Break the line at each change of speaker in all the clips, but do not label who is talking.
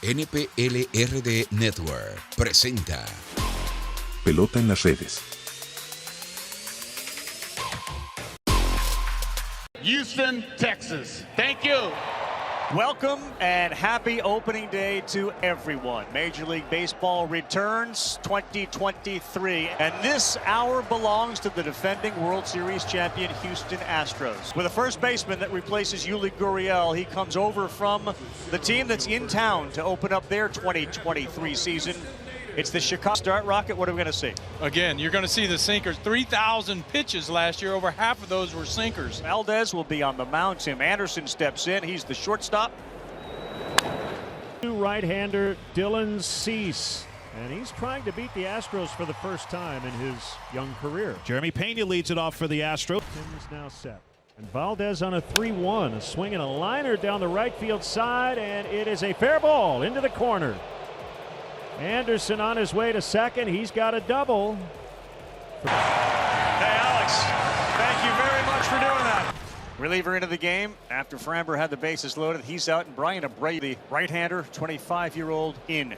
NPLRD Network presenta
Pelota en las redes.
Houston, Texas. Thank you.
Welcome and happy opening day to everyone. Major League Baseball returns 2023, and this hour belongs to the defending World Series champion Houston Astros. With a first baseman that replaces Yuli Gurriel, he comes over from the team that's in town to open up their 2023 season. It's the Chicago Start Rocket. What are we going to see?
Again, you're going to see the sinkers. 3,000 pitches last year. Over half of those were sinkers.
Valdez will be on the mound. Tim Anderson steps in. He's the shortstop.
Right-hander Dylan Cease. And he's trying to beat the Astros for the first time in his young career.
Jeremy Pena leads it off for the Astros.
Tim's now set. And Valdez on a 3-1. A swing and a liner down the right field side. And it is a fair ball into the corner. Anderson on his way to second. He's got a double.
Hey, Alex, thank you very much for doing that. Reliever into the game after Framber had the bases loaded. He's out, and Brian Abreu, the right-hander, 25-year-old, in.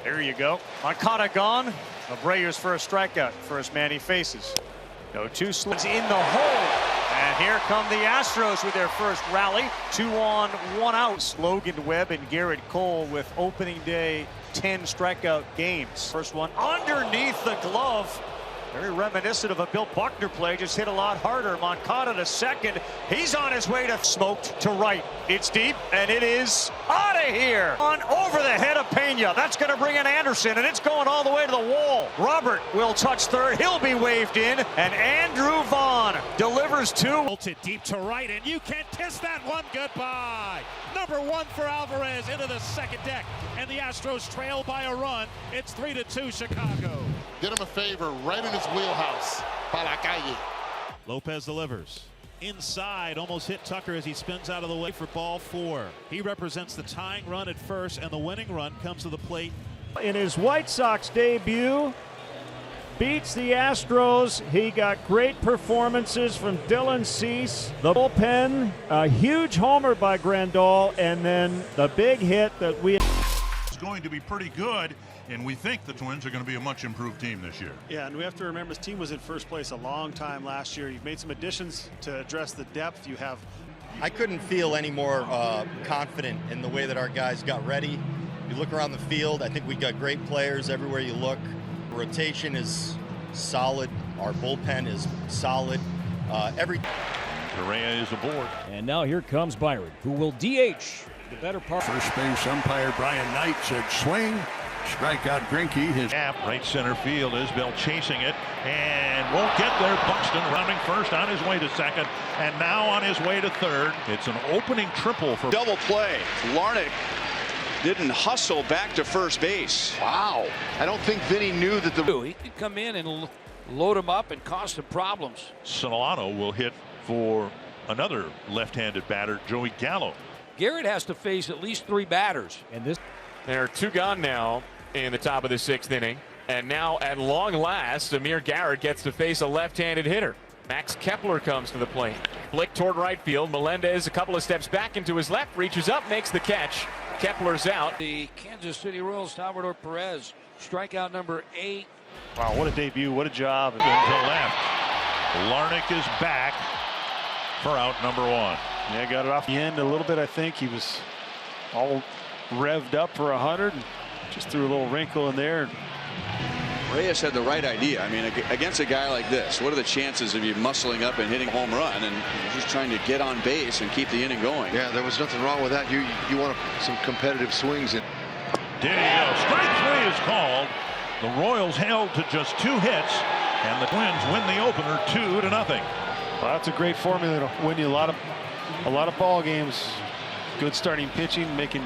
There you go. Moncada gone. Abreu's first strikeout. First man he faces. No two slits in the hole. And here come the Astros with their first rally. 2 on, 1 out. Logan Webb and Garrett Cole with opening day 10 strikeout games. First one underneath the glove. Very reminiscent of a Bill Buckner play, just hit a lot harder. Moncada to second. He's on his way to smoked to right. It's deep, and it is out of here. On over the head of Pena. That's going to bring in Anderson, and it's going all the way to the wall. Robert will touch third. He'll be waved in, and Andrew Vaughn delivers 2.
Ulted deep to right, and you can't kiss that one goodbye. Number 1 for Alvarez into the second deck, and the Astros trail by a run. It's 3-2 Chicago.
Did him a favor right in his wheelhouse. Pa la calle.
Lopez delivers. Inside, almost hit Tucker as he spins out of the way for ball 4. He represents the tying run at first, and the winning run comes to the plate.
In his White Sox debut, beats the Astros. He got great performances from Dylan Cease. The bullpen, a huge homer by Grandal, and then the big hit that we...
It's going to be pretty good, and we think the Twins are going to be a much improved team this year.
Yeah, and we have to remember his team was in first place a long time last year. You've made some additions to address the depth you have.
I couldn't feel any more confident in the way that our guys got ready. You look around the field, I think we got great players everywhere you look. Rotation is solid. Our bullpen is solid.
Correa is aboard.
And now here comes Byron, who will DH the better part.
First base umpire Brian Knight said swing. Strikeout Greinke. His
Gap, right center field. Isbell chasing it and won't get there. Buxton rounding first, on his way to second, and now on his way to third. It's an opening triple for
double play. Larnach didn't hustle back to first base.
Wow. I don't think Vinny knew that
He could come in and load him up and cause some problems.
Solano will hit for another left-handed batter, Joey Gallo.
Garrett has to face at least 3 batters.
And there are 2 gone now in the top of the 6th inning. And now at long last, Amir Garrett gets to face a left-handed hitter. Max Kepler comes to the plate. Flick toward right field. Melendez a couple of steps back into his left, reaches up, makes the catch. Kepler's out.
The Kansas City Royals, Salvador Perez, strikeout number 8.
Wow, what a debut, what a job.
To left. Larnach is back for out number 1.
Yeah, got it off the end a little bit. I think he was all revved up for 100 and just threw a little wrinkle in there.
Reyes had the right idea. I mean, against a guy like this, what are the chances of you muscling up and hitting a home run and just trying to get on base and keep the inning going?
Yeah, there was nothing wrong with that. You want some competitive swings.
There you go. Strike 3 is called. The Royals held to just 2 hits, and the Twins win the opener 2-0.
Well, that's a great formula to win you a lot of ball games. Good starting pitching, making.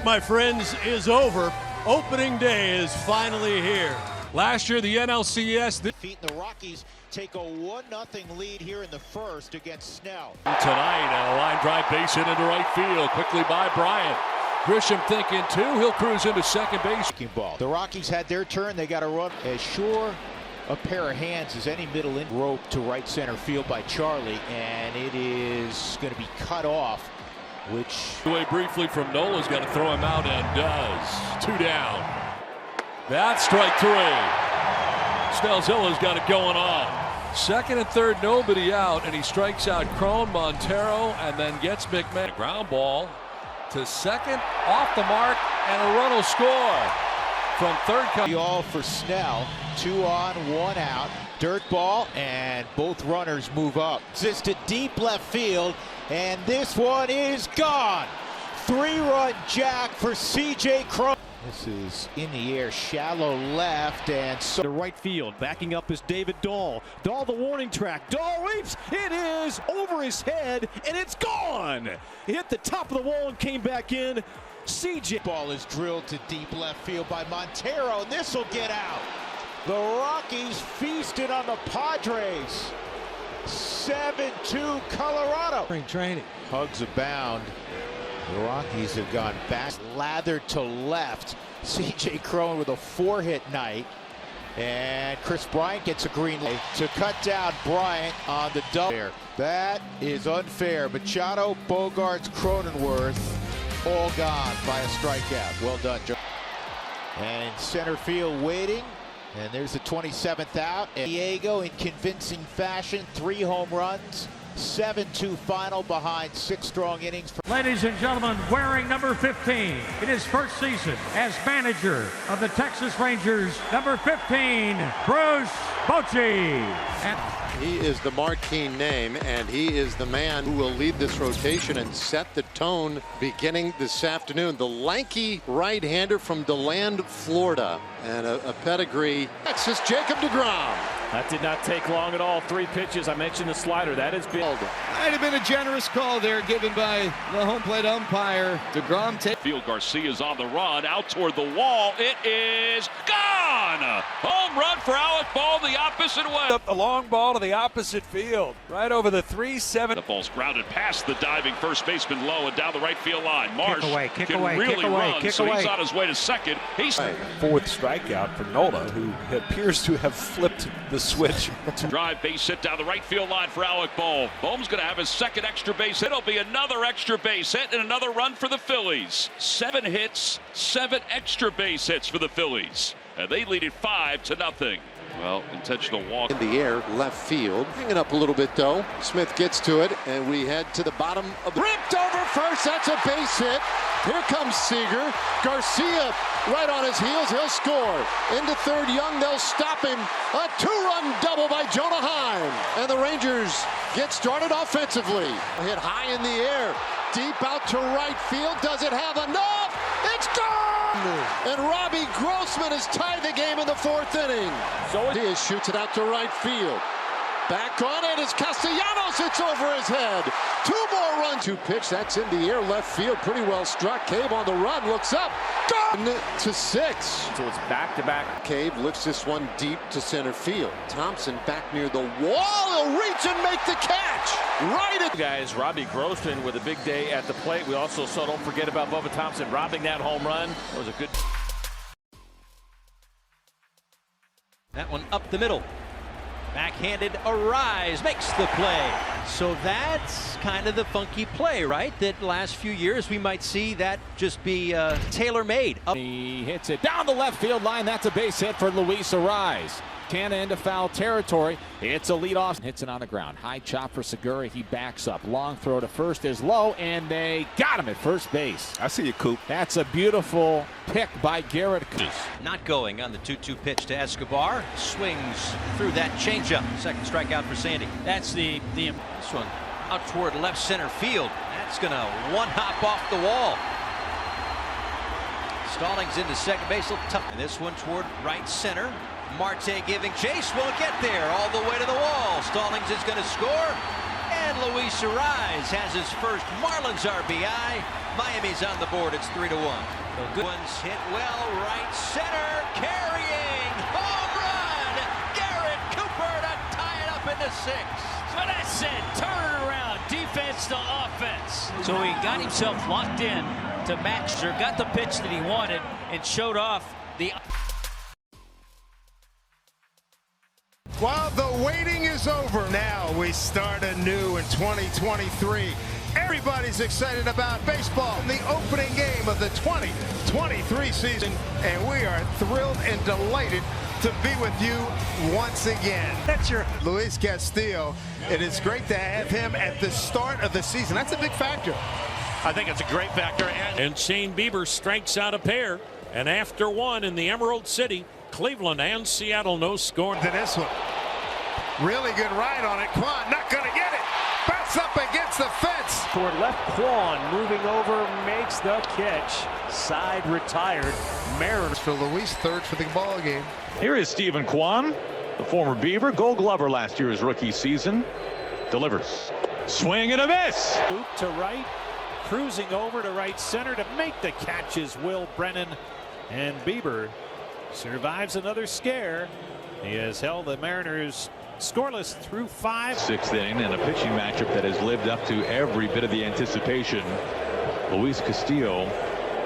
My friends, is over. Opening day is finally here. Last year, the NLCS.
The Rockies take a 1-0 lead here in the first against Snell.
Tonight, a line drive base hit into right field, quickly by Bryant. Grisham thinking 2. He'll cruise into second base.
The Rockies had their turn. They got a run as sure a pair of hands as any middle in rope to right center field by Charlie, and it is going to be cut off which
away briefly from Nola's got to throw him out and does. 2 down. That's strike 3. Snellzilla's got it going on. Second and third, nobody out, and he strikes out Crone, Montero, and then gets McMahon. Ground ball to second, off the mark, and a run will score from third.
All for Snell. 2 on, 1 out. Dirt ball, and both runners move up. Just to deep left field, and this one is gone. 3-run jack for C.J. Crone. This is in the air, shallow left, and so
to right field. Backing up is David Dahl. Dahl, the warning track. Dahl leaps. It is over his head, and it's gone. He hit the top of the wall and came back in. CJ.
Ball is drilled to deep left field by Montero, and this will get out. The Rockies feasted on the Padres. 7-2 Colorado.
Spring training.
Hugs abound. The Rockies have gone back. Lathered to left. C.J. Crone with a 4-hit night. And Chris Bryant gets a green light to cut down Bryant on the double. That is unfair. Machado, Bogarts, Cronenworth all gone by a strikeout. Well done, Joe. And in center field waiting. And there's the 27th out. And Diego in convincing fashion. 3 home runs. 7-2 final behind 6 strong innings.
Ladies and gentlemen, wearing number 15 in his first season as manager of the Texas Rangers, number 15, Bruce Bochy.
He is the marquee name, and he is the man who will lead this rotation and set the tone beginning this afternoon. The lanky right-hander from DeLand, Florida, and a pedigree. Texas, Jacob deGrom.
That did not take long at all. 3 pitches. I mentioned the slider. That is big.
Might have been a generous call there given by the home plate umpire. deGrom
Field Garcia's on the run, out toward the wall. It is gone! Home run for Alec Ball the opposite way.
Up the long ball to the opposite field, right over the 3-7.
The ball's grounded past the diving first baseman low and down the right field line. Marsh
kick
can
away,
really
kick away,
run,
kick
so
away.
he's on his way to second. He's
4th strikeout for Nola, who appears to have flipped the switch.
Drive base hit down the right field line for Alec Bohm. Bohm's going to have his second extra base hit. It'll be another extra base hit and another run for the Phillies. 7 hits, 7 extra base hits for the Phillies. And they lead it 5-0. Well, intentional walk.
In the air, left field. Hanging up a little bit, though. Smith gets to it, and we head to the bottom of the... Ripped over first. That's a base hit. Here comes Seager. Garcia right on his heels. He'll score. Into third, Young. They'll stop him. A 2-run double by Jonah Heim. And the Rangers get started offensively. Hit high in the air. Deep out to right field. Does it have enough? It's gone! And Robbie Grossman has tied the game in the 4th inning. So he shoots it out to right field. Back on it is Castellanos. It's over his head. 2 more runs. 2 pitch. That's in the air. Left field. Pretty well struck. Cave on the run. Looks up. Gone to 6.
So it's back-to-back.
Cave lifts this one deep to center field. Thompson back near the wall. He'll reach and make the catch. Right at...
Guys, Robbie Grossman with a big day at the plate. We also saw, don't forget about Bubba Thompson robbing that home run. That was a good...
That one up the middle. Backhanded Arise makes the play. So that's kind of the funky play, right? That last few years we might see that just be tailor-made.
He hits it down the left field line. That's a base hit for Luis Arise. Canna into foul territory. It's a leadoff. Hits it on the ground. High chop for Segura. He backs up. Long throw to first is low, and they got him at first base.
I see you, Coop.
That's a beautiful pick by Garrett.
Not going on the 2-2 pitch to Escobar. Swings through that changeup. Second strikeout for Sandy. That's the this one out toward left center field. That's going to one-hop off the wall. Stallings into second base. Tough. And this one toward right center. Marte giving chase, won't get there, all the way to the wall. Stallings is going to score, and Luis Arise has his first Marlins RBI. Miami's on the board, it's 3-1. The good ones hit well, right center, carrying, home run! Garrett Cooper to tie it up into 6.
So that's it, turn around, defense to offense. So he got himself locked in to Maxter, got the pitch that he wanted, and showed off the...
Well, the waiting is over. Now we start anew in 2023.
Everybody's excited about baseball in the opening game of the 2023 season, and we are thrilled and delighted to be with you once again. That's your Luis Castillo. It is great to have him at the start of the season. That's a big factor.
I think it's a great factor. And Shane Bieber strikes out a pair. And after one in the Emerald City, Cleveland and Seattle no score.
To this one. Really good ride on it. Kwan not going to get it. Bounce up against the fence.
Toward left, Kwan moving over, makes the catch. Side retired. Mariners
for Luis, third for the ball game.
Here is Stephen Kwan, the former Beaver, Gold Glover last year's rookie season. Delivers. Swing and a miss.
Loop to right, cruising over to right center to make the catches. Will Brennan, and Bieber survives another scare. He has held the Mariners scoreless through 5.
Sixth inning and a pitching matchup that has lived up to every bit of the anticipation. Luis Castillo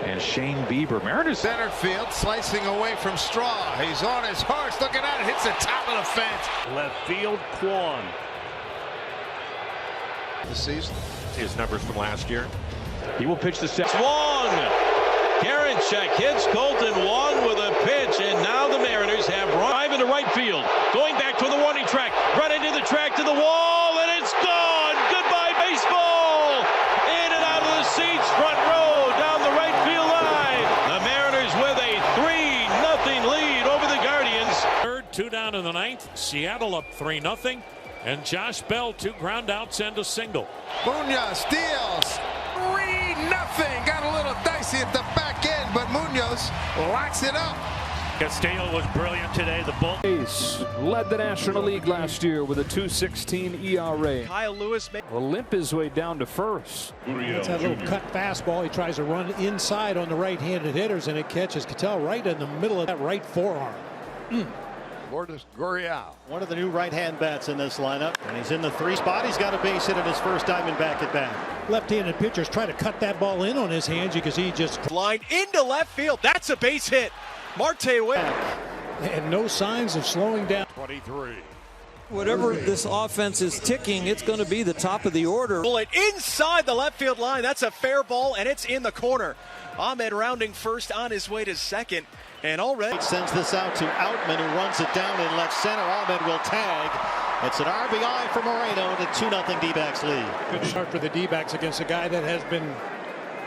and Shane Bieber. Mariners
center field, slicing away from Straw. He's on his horse, looking out, hits the top of the fence.
Left field, Kwan.
The season.
His numbers from last year.
He will pitch the sixth. Wong! Karinchak hits Colton Wong with a pitch, and now the Mariners have drive into right field. Going back to the warning track, right into the track to the wall, and it's gone! Goodbye, baseball! In and out of the seats, front row, down the right field line. The Mariners with a 3-0 lead over the Guardians.
Third, 2 down in the ninth. Seattle up 3-0. And Josh Bell, 2 ground outs and a single.
Munoz steals. 3-0. Got a little dicey at the back end, but Munoz locks it up.
Castillo was brilliant today. The bull
led the National League last year with a 2.16 ERA.
Kyle Lewis
will limp his way down to first.
It's that little cut fastball. He tries to run inside on the right-handed hitters, and it catches Cattell right in the middle of that right forearm.
Lourdes Gurriel.
One of the new right-hand bats in this lineup, and he's in the 3 spot. He's got a base hit in his first Diamondback at bat.
Left-handed pitchers try to cut that ball in on his hands. You can see he just
line into left field. That's a base hit. Marte away.
And no signs of slowing down.
23.
Whatever this offense is ticking, it's going to be the top of the order.
Bullet inside the left field line. That's a fair ball, and it's in the corner. Ahmed rounding first on his way to second. And already
sends this out to Outman, who runs it down in left center. Ahmed will tag. It's an RBI for Moreno, the 2-0 D-backs lead.
Good start for the D-backs against a guy that has been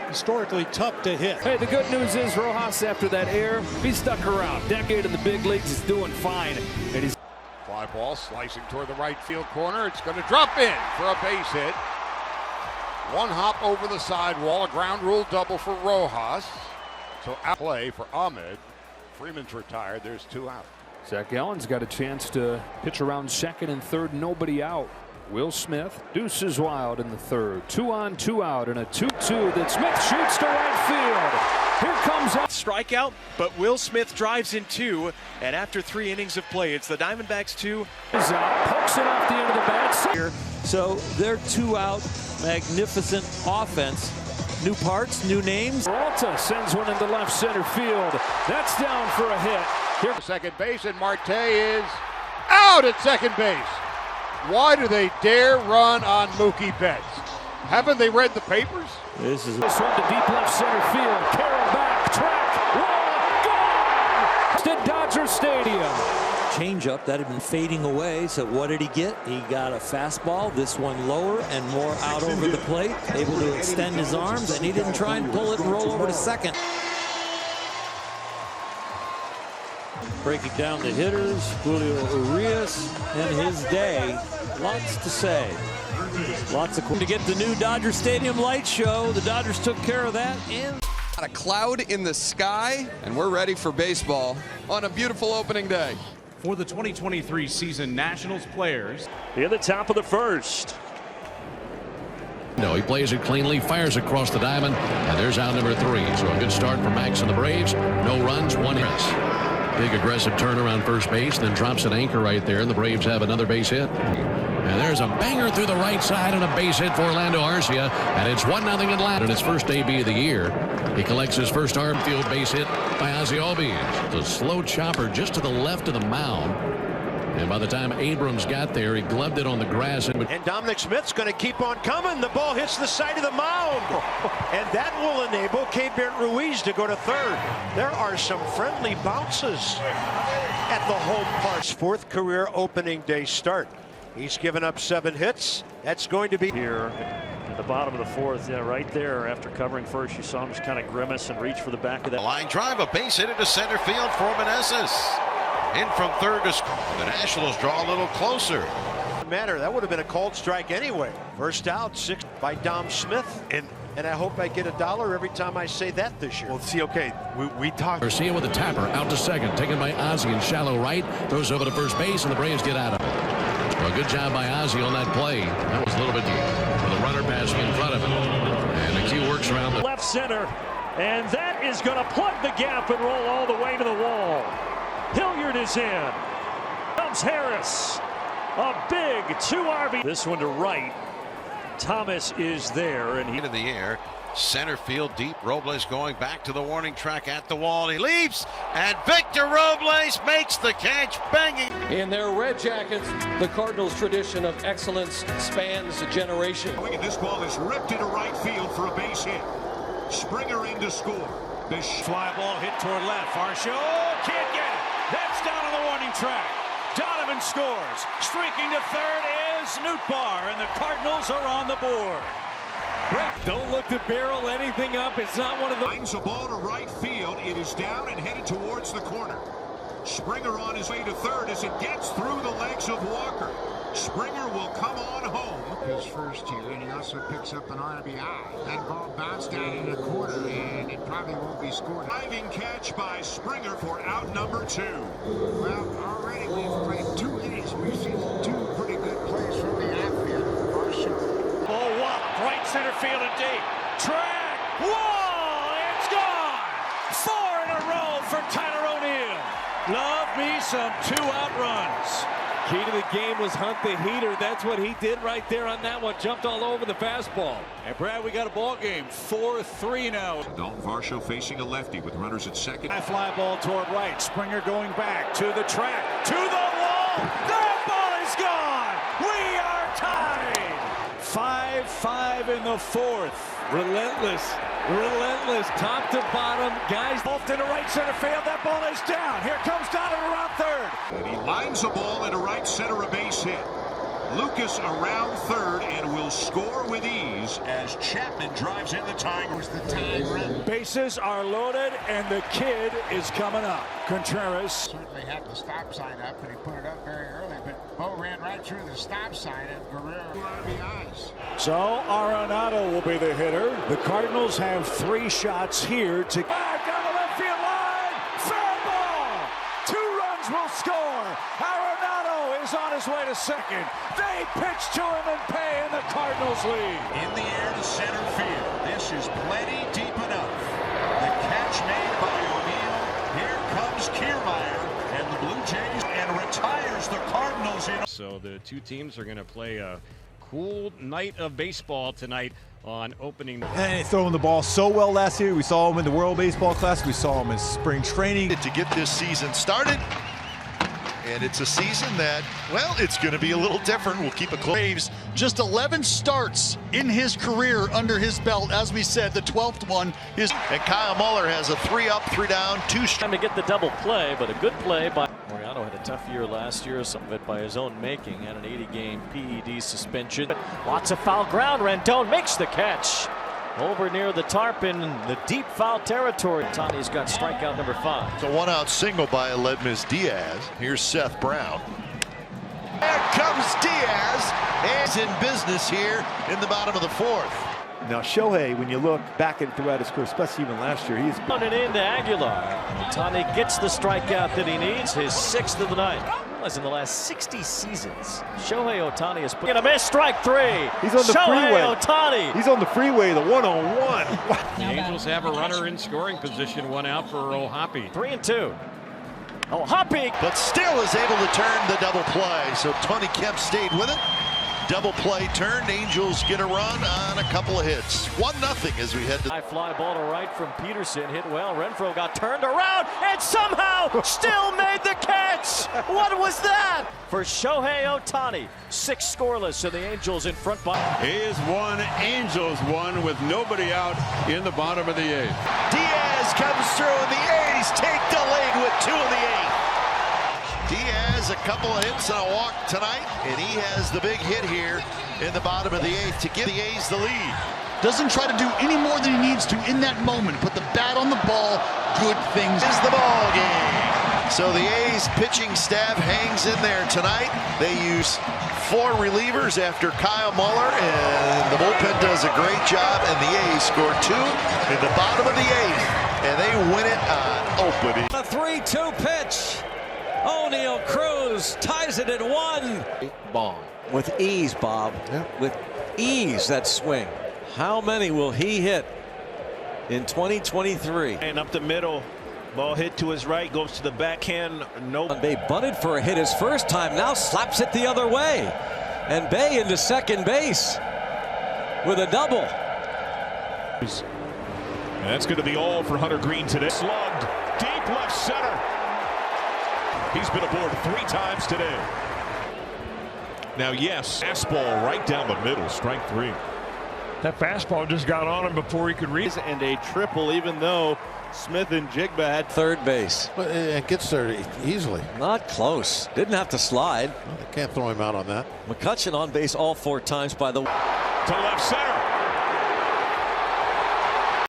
historically tough to hit.
Hey, the good news is Rojas, after that error, he stuck around. Decade in the big leagues, he's doing fine. And he's
Fly ball slicing toward the right field corner. It's going to drop in for a base hit. One hop over the sidewall, a ground rule double for Rojas. So out play for Ahmed. Freeman's retired. There's 2 out.
Zach Gallen's got a chance to pitch around second and third, nobody out. Will Smith deuces wild in the third. 2 on, 2 out, and a 2-2 that Smith shoots to right field. Here comes up.
Strikeout, but Will Smith drives in 2, and after 3 innings of play, it's the Diamondbacks 2.
Is out, pokes it off the end of the bat.
So they're 2 out, magnificent offense. New parts, new names.
Peralta sends one into left center field. That's down for a hit.
Here second base, and Marte is out at second base. Why do they dare run on Mookie Betts? Haven't they read the papers?
This one to deep left center field. Carroll back, track, wall, gone! To Dodger Stadium.
Changeup that had been fading away. So what did he get? He got a fastball, this one lower and more out over the plate, able to extend his arms, and he didn't try and pull it and roll over to second. Breaking down the hitters, Julio Urias and his day. Lots to say. Lots of to get the new Dodger Stadium light show. The Dodgers took care of that. And
a cloud in the sky, and we're ready for baseball on a beautiful opening day.
For the 2023 season Nationals players.
In the top of the first.
No, he plays it cleanly, fires across the diamond, and there's out number 3. So a good start for Max and the Braves. No runs, 1 hit. Big aggressive turn around first base, then drops an anchor right there, and the Braves have another base hit. And there's a banger through the right side and a base hit for Orlando Arcia, and it's 1-0 Atlanta in his first AB of the year. He collects his first arm field base hit by Ozzie Albies. The slow chopper just to the left of the mound. And by the time Abrams got there, he gloved it on the grass.
And Dominic Smith's going to keep on coming. The ball hits the side of the mound. And that will enable Keibert Ruiz to go to third. There are some friendly bounces at the home parts. Fourth career opening day start. He's given up 7 hits. That's going to be
here at the bottom of the fourth. Yeah, right there after covering first, you saw him just kind of grimace and reach for the back of that.
Line drive, a base hit into center field for Meneses. In from third to score. The Nationals draw a little closer.
Matter. That would have been a called strike anyway. First out, 6 by Dom Smith. And I hope I get $1 every time I say that this year.
Well, see, okay, we talked.
Garcia with a tapper out to second, taken by Ozzie in shallow right, throws over to first base, and the Braves get out of it. Well, good job by Ozzie on that play. That was a little bit deep, with a runner passing in front of him. And the cue works around the
left center, and that is going to plug the gap and roll all the way to the wall. Hilliard is in. Comes Harris. A big 2 RB. This one to right. Thomas is there, and he
in the air. Center field deep. Robles going back to the warning track at the wall. He leaps, and Victor Robles makes the catch, banging.
In their red jackets, the Cardinals' tradition of excellence spans a generation.
This ball is ripped into right field for a base hit. Springer in to score.
This fly ball hit toward left. Varsho can't get it. That's down on the warning track. Donovan scores. Streaking to third is Nootbaar, and the Cardinals are on the board. Don't look to barrel anything up. It's not one of the.
Lines a ball to right field. It is down and headed towards the corner. Springer on his way to third as it gets through the legs of Walker. Springer will come on home.
His first year, and he also picks up an RBI. That ball bounced out in the corner, and it probably won't be scored.
Diving catch by Springer for out number 2.
Well, already we've played 2 innings. We've seen 2 pretty good plays from the outfield. For sure.
Ball whopped right center field and deep. Track, wall, it's gone. 4 in a row for Tyler O'Neill. Love me some 2-out runs. Key to the game was hunt the heater. That's what he did right there on that one. Jumped all over the fastball. And Brad, we got a ball game. 4-3 now.
Dalton Varsho facing a lefty with runners at second.
High fly ball toward right. Springer going back to the track, to the wall. That ball is gone. We are tied. 5-5 in the fourth. Relentless, top to bottom. Guys both into right center field. That ball is down. Here comes Donovan around third.
And he lines the ball into right center, a base hit. Lucas around third and will score with ease as Chapman drives in the Tigers.
The tying run.
Bases are loaded, and the kid is coming up. Contreras
certainly had the stop sign up, and he put it up very early, but Bo ran right through the stop sign, and Guerrero RBIs.
So Arenado will be the hitter. The Cardinals have 3 shots here to back down the left field line. Fair ball. 2 runs will score. Arenado is on his way to second. They pitch to him and pay, and the Cardinals lead.
In the air to center field. This is plenty deep enough. The catch made by O'Neill. Here comes Kiermaier, and the Blue Jays, and retires the Cardinals in.
So the 2 teams are going to play a cool night of baseball tonight on opening.
And he's throwing the ball so well last year. We saw him in the World Baseball Classic. We saw him in spring training.
To get this season started. And it's a season that, well, it's going to be a little different. We'll keep it close.
Braves, just 11 starts in his career under his belt. As we said, the 12th one is.
And Kyle Muller has a 3-up, 3-down, 2
trying to get the double play, but a good play by Mariano. Had a tough year last year, some of it by his own making. Had an 80-game PED suspension. Lots of foul ground. Rendon makes the catch. Over near the tarp in the deep foul territory. Ohtani's got strikeout number 5.
It's a 1-out single by Aledmys Diaz. Here's Seth Brown. There comes Diaz. He's in business here in the bottom of the 4th.
Now Shohei, when you look back and throughout his career, especially even last year, he's
running into Aguilar. Ohtani gets the strikeout that he needs, his 6th of the night. In the last 60 seasons, Shohei Ohtani has put in a miss. Strike 3.
He's on the freeway.
Ohtani.
He's on the freeway, the 1-on-1.
The Angels have a runner in scoring position, 1 out for O'Hoppe.
3-2. O'Hoppe,
but still is able to turn the double play. So Tony Kemp stayed with it. double play turned. Angels get a run on a couple of hits. 1-0 as we head to.
High fly ball to right from Peterson. Hit well. Renfroe got turned around and somehow still made the catch. What was that? For Shohei Ohtani. 6 scoreless, and the Angels in front by.
A's 1, Angels 1 with nobody out in the bottom of the 8th.
Diaz comes through, and the A's take the lead with 2 in the 8th. Diaz, a couple of hits and a walk tonight, and he has the big hit here in the bottom of the 8th to give the A's the lead.
Doesn't try to do any more than he needs to in that moment. Put the bat on the ball. Good things.
Is the ball game. So the A's pitching staff hangs in there tonight. They use 4 relievers after Kyle Muller, and the bullpen does a great job, and the A's score 2 in the bottom of the 8th, and they win it on opening.
A 3-2 pitch. O'Neal Cruz ties it at 1.
Ball.
With ease, Bob. Yeah. With ease, that swing. How many will he hit in 2023?
And up the middle. Ball hit to his right, goes to the backhand. Nope.
Bay bunted for a hit his first time, now slaps it the other way. And Bay into second base with a double.
And that's going to be all for Hunter Green today. Slugged deep left center. He's been aboard 3 times today. Now, yes, fastball right down the middle, strike 3.
That fastball just got on him before he could reach.
And a triple, even though Smith and Jigba had
third base.
But it gets there easily.
Not close. Didn't have to slide.
Well, they can't throw him out on that.
McCutcheon on base all 4 times by the way.
To left center.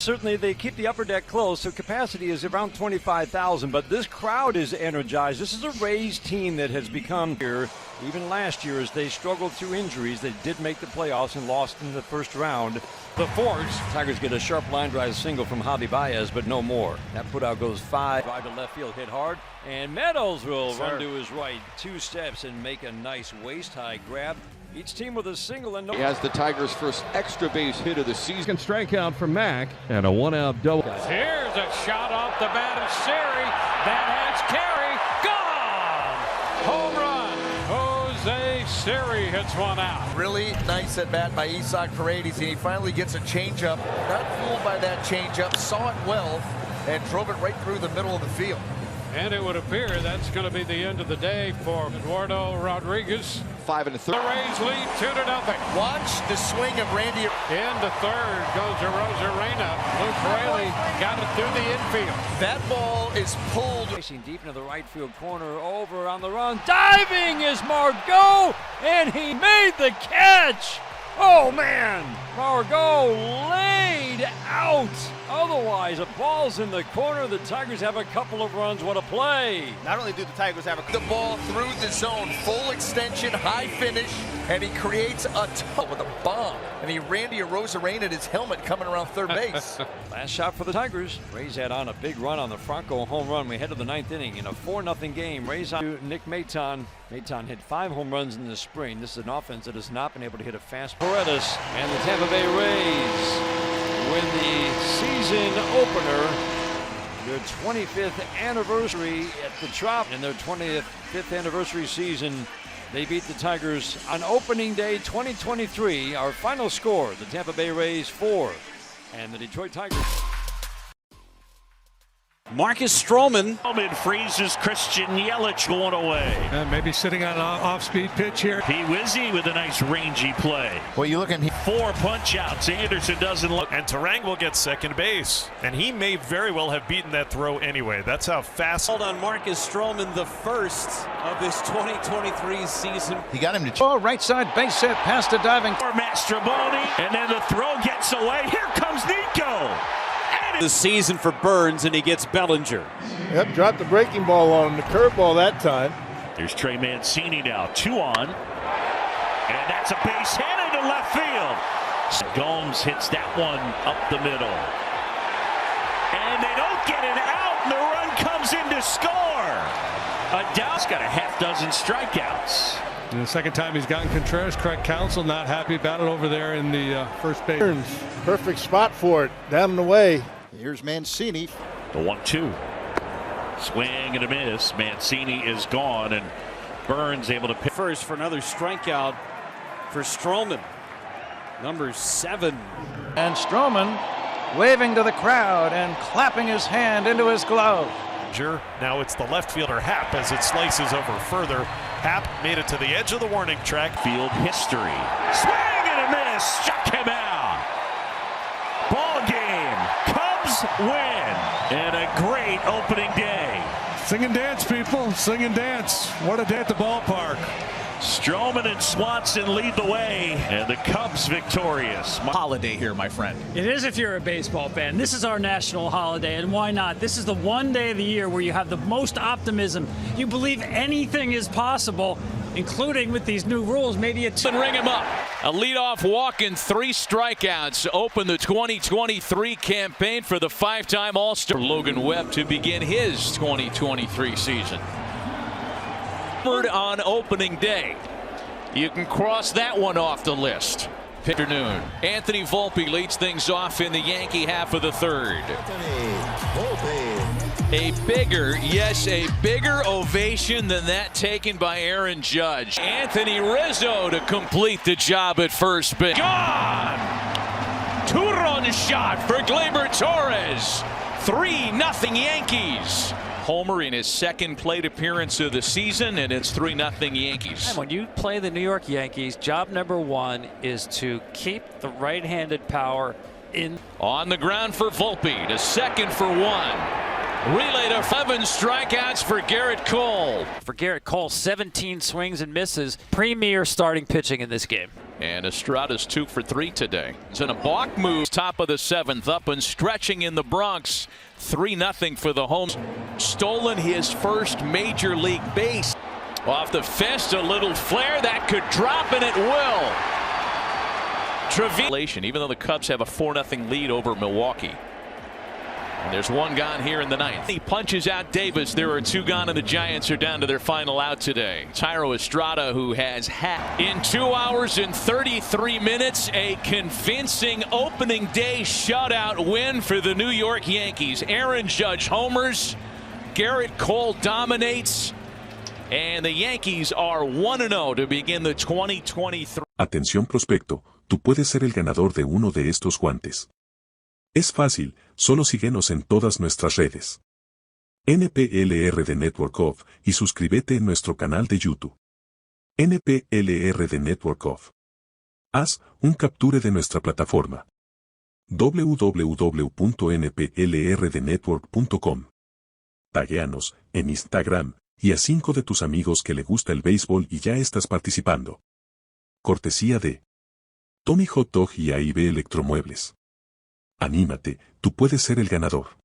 Certainly they keep the upper deck closed, so capacity is around 25,000, but this crowd is energized. This is a Rays team that has become here. Even last year, as they struggled through injuries, they did make the playoffs and lost in the first round. The Force. Tigers get a sharp line drive single from Javi Baez, but no more. That putout goes 5. Drive to left field, hit hard, and Meadows will run to his right 2 steps and make a nice waist-high grab. Each team with a single and no.
He has the Tigers' first extra base hit of the season. Strikeout for Mack and a 1-out double.
Here's a shot off the bat of Siri. That has carry. Gone. Home run. Jose Siri hits one out.
Really nice at bat by Isaac Paredes. He finally gets a changeup. Not fooled by that changeup. Saw it well and drove it right through the middle of the field.
And it would appear that's going to be the end of the day for Eduardo Rodriguez.
5 1/3.
The Rays lead 2-0.
Watch the swing of Randy.
Into third goes Rosarena. Luke Raley got it through the infield.
That ball is pulled.
Racing deep into the right field corner, over on the run. Diving is Margot, and he made the catch. Oh, man. Margot laid out. Otherwise, a ball's in the corner. The Tigers have a couple of runs. What a play.
Not only do the Tigers have the ball through the zone, full extension, high finish, and he creates a ton with a bomb. And he Randy Arozarena in his helmet coming around third base.
Last shot for the Tigers. Rays had on a big run on the Franco home run. We head to the 9th inning in a 4-0 game. Rays on Nick Maton. Maton hit 5 home runs in the spring. This is an offense that has not been able to hit a fast. Paredes and the Tampa Bay Rays win the season opener, their 25th anniversary at the Trop. In their 25th anniversary season, they beat the Tigers on opening day 2023. Our final score, the Tampa Bay Rays 4 and the Detroit Tigers.
Marcus Stroman.
Freezes Christian Yelich going away.
And maybe sitting on an off-speed pitch here.
P. Wizzy with a nice rangy play.
Well, you look at
4 punch-outs. Anderson doesn't look. And Terang will get second base. And he may very well have beaten that throw anyway. That's how fast.
Hold on Marcus Stroman, the first of this 2023 season.
He got him to
ball right side base hit past a diving.
For Mastroboni. And then the throw gets away. Here comes Nico.
The season for Burns, and he gets Bellinger.
Yep, dropped the breaking ball on the curveball that time.
There's Trey Mancini now, 2 on. And that's a base hit into left field. Gomes hits that one up the middle. And they don't get it out, and the run comes in to score. Adell's got a half-dozen strikeouts.
And the second time he's gotten Contreras, correct counsel, not happy about it over there in the first base. Perfect spot for it, down the way.
Here's Mancini.
The 1-2. Swing and a miss. Mancini is gone, and Burns able to pick.
First for another strikeout for Stroman, number 7.
And Stroman waving to the crowd and clapping his hand into his glove.
Now it's the left fielder Happ as it slices over further. Happ made it to the edge of the warning track.
Field history. Swing and a miss. Struck him out. Ball game. Cubs win. And a great opening day.
Sing and dance, people. Sing and dance. What a day at the ballpark.
Stroman and Swanson lead the way, and the Cubs victorious.
Holiday here, my friend.
It is if you're a baseball fan. This is our national holiday, and why not? This is the one day of the year where you have the most optimism. You believe anything is possible, including with these new rules. Maybe it's
ring him up. A leadoff walk and 3 strikeouts open the 2023 campaign for the 5-time All-Star Logan Webb to begin his 2023 season. On opening day. You can cross that one off the list. Afternoon. Anthony Volpe leads things off in the Yankee half of the 3rd. A bigger ovation than that taken by Aaron Judge. Anthony Rizzo to complete the job at first base. Gone! 2-run shot for Gleyber Torres. 3-0 Yankees. Homer in his second plate appearance of the season, and it's 3-0 Yankees.
When you play the New York Yankees, job number 1 is to keep the right-handed power in.
On the ground for Volpe to second for 1. Relay to 7 strikeouts for Garrett Cole.
For Garrett Cole, 17 swings and misses. Premier starting pitching in this game.
And Estrada's 2 for 3 today. It's in a balk move, top of the 7th, up and stretching in the Bronx. 3-0 for the home. Stolen his first major league base. Off the fist, a little flare that could drop, and it will. Trevino, even though the Cubs have a 4-0 lead over Milwaukee. And there's 1 gone here in the 9th. He punches out Davis. There are 2 gone, and the Giants are down to their final out today. Thairo Estrada, who has had in 2 hours and 33 minutes, a convincing opening day shutout win for the New York Yankees. Aaron Judge homers, Garrett Cole dominates, and the Yankees are 1-0 to begin the 2023.
Atención prospecto, tú puedes ser el ganador de uno de estos guantes. Es fácil, solo síguenos en todas nuestras redes. NPLRDNETWORKOF y suscríbete en nuestro canal de YouTube. NPLRDNETWORKOF. Haz un capture de nuestra plataforma. www.nplrdnetwork.com. Taguéanos en Instagram y a 5 de tus amigos que le gusta el béisbol y ya estás participando. Cortesía de Tommy Hot Dog y AIB Electromuebles. Anímate, tú puedes ser el ganador.